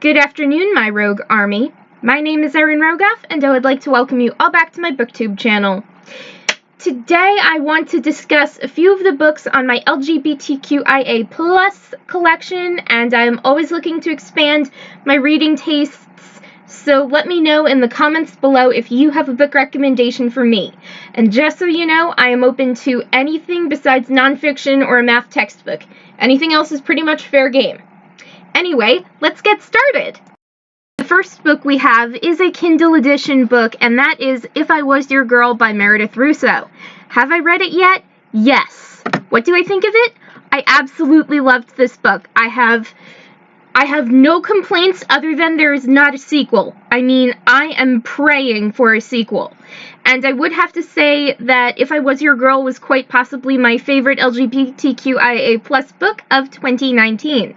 Good afternoon, my rogue army. My name is Erin Rogoff, and I would like to welcome you all back to my booktube channel. Today I want to discuss a few of the books on my LGBTQIA plus collection, and I am always looking to expand my reading tastes, so let me know in the comments below if you have a book recommendation for me. And just so you know, I am open to anything besides nonfiction or a math textbook. Anything else is pretty much fair game. Anyway, let's get started. The first book we have is a Kindle edition book, and that is If I Was Your Girl by Meredith Russo. Have I read it yet? Yes. What do I think of it? I absolutely loved this book. I have no complaints other than there is not a sequel. I mean, I am praying for a sequel. And I would have to say that If I Was Your Girl was quite possibly my favorite LGBTQIA plus book of 2019.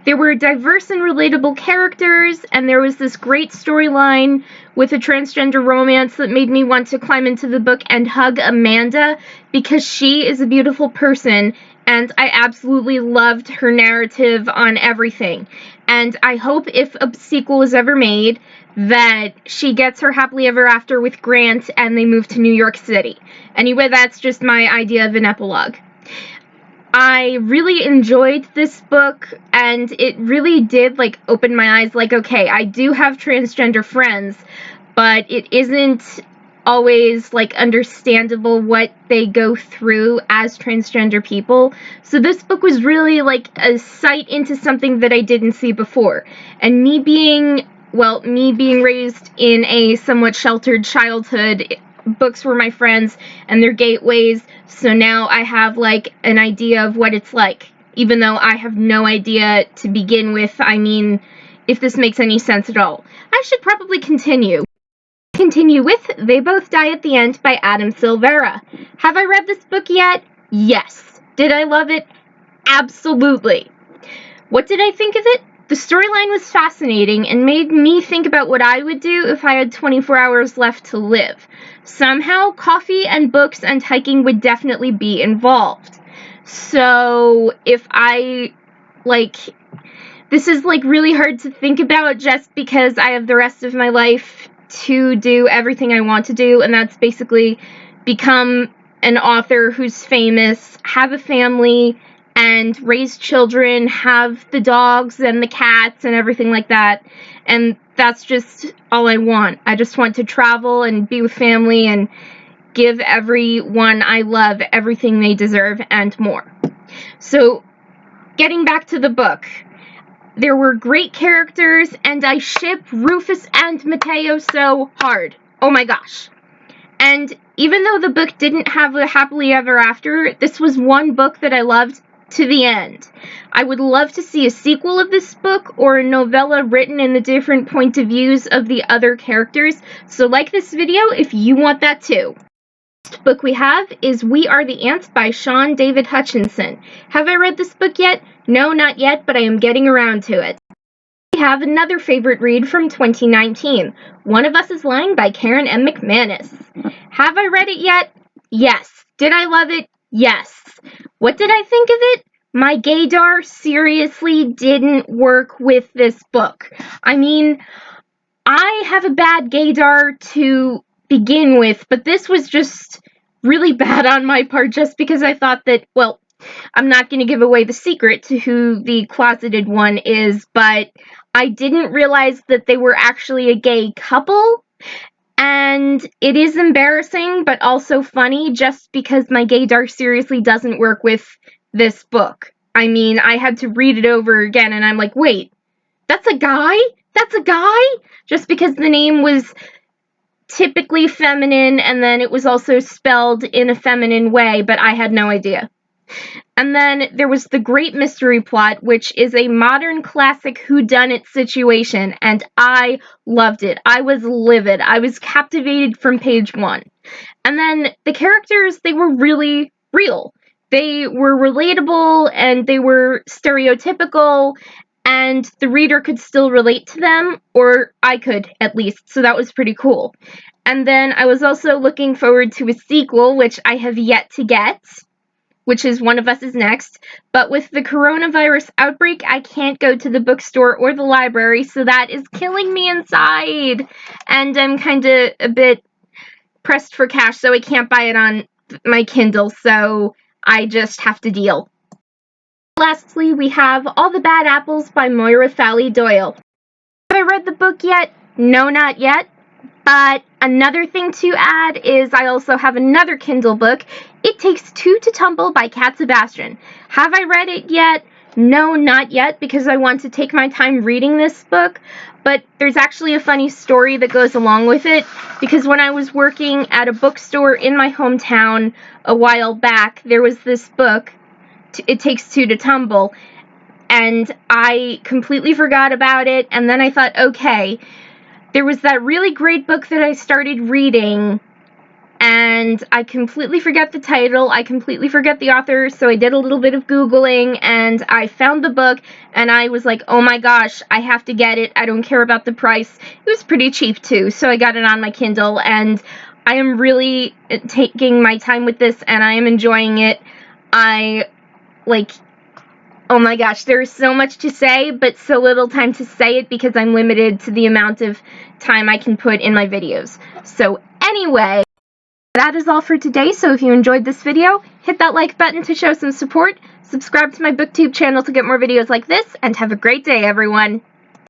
There were diverse and relatable characters, and there was this great storyline with a transgender romance that made me want to climb into the book and hug Amanda, because she is a beautiful person, and I absolutely loved her narrative on everything. And I hope if a sequel is ever made, that she gets her happily ever after with Grant and they move to New York City. Anyway, that's just my idea of an epilogue. I really enjoyed this book, and it really did, open my eyes, okay, I do have transgender friends, but it isn't always, understandable what they go through as transgender people. So this book was really, a sight into something that I didn't see before. And me being raised in a somewhat sheltered childhood, books were my friends and their gateways, so now I have an idea of what it's like, even though I have no idea to begin with. I mean, if this makes any sense at all. I should probably continue with They Both Die at the End by Adam Silvera. Have I read this book yet? Yes. Did I love it? Absolutely. What did I think of it? The storyline was fascinating and made me think about what I would do if I had 24 hours left to live. Somehow, coffee and books and hiking would definitely be involved. So, if I, this is, really hard to think about just because I have the rest of my life to do everything I want to do, and that's basically become an author who's famous, have a family, and raise children, have the dogs and the cats and everything like that. And that's just all I want. I just want to travel and be with family and give everyone I love everything they deserve and more. So, getting back to the book. There were great characters, and I ship Rufus and Mateo so hard. Oh my gosh. And even though the book didn't have a happily ever after, this was one book that I loved to the end. I would love to see a sequel of this book or a novella written in the different point of views of the other characters, so like this video if you want that too. The next book we have is We Are the Ants by Sean David Hutchinson. Have I read this book yet? No, not yet, but I am getting around to it. We have another favorite read from 2019, One of Us is Lying by Karen M. McManus. Have I read it yet? Yes. Did I love it? Yes. What did I think of it? My gaydar seriously didn't work with this book. I mean, I have a bad gaydar to begin with, but this was just really bad on my part just because I thought that, well, I'm not going to give away the secret to who the closeted one is, but I didn't realize that they were actually a gay couple. And it is embarrassing, but also funny, just because my gaydar seriously doesn't work with this book. I mean, I had to read it over again, and I'm like, wait, that's a guy? That's a guy? Just because the name was typically feminine, and then it was also spelled in a feminine way, but I had no idea. And then there was The Great Mystery Plot, which is a modern classic whodunit situation, and I loved it. I was livid. I was captivated from page one. And then the characters, they were really real. They were relatable, and they were stereotypical, and the reader could still relate to them, or I could, at least, so that was pretty cool. And then I was also looking forward to a sequel, which I have yet to get. which is One of Us is Next. But with the coronavirus outbreak, I can't go to the bookstore or the library, so that is killing me inside. And I'm kind of a bit pressed for cash, so I can't buy it on my Kindle, so I just have to deal. Lastly, we have All the Bad Apples by Moira Fowley-Doyle. Have I read the book yet? No, not yet. But another thing to add is I also have another Kindle book, It Takes Two to Tumble by Cat Sebastian. Have I read it yet? No, not yet, because I want to take my time reading this book, but there's actually a funny story that goes along with it, because when I was working at a bookstore in my hometown a while back, there was this book, It Takes Two to Tumble, and I completely forgot about it, and then I thought, okay, there was that really great book that I started reading, and I completely forgot the title, I completely forgot the author, so I did a little bit of Googling, and I found the book, and I was like, oh my gosh, I have to get it, I don't care about the price. It was pretty cheap too, so I got it on my Kindle, and I am really taking my time with this, and I am enjoying it. Oh my gosh, there's so much to say, but so little time to say it because I'm limited to the amount of time I can put in my videos. So anyway, that is all for today, so if you enjoyed this video, hit that like button to show some support, subscribe to my booktube channel to get more videos like this, and have a great day, everyone!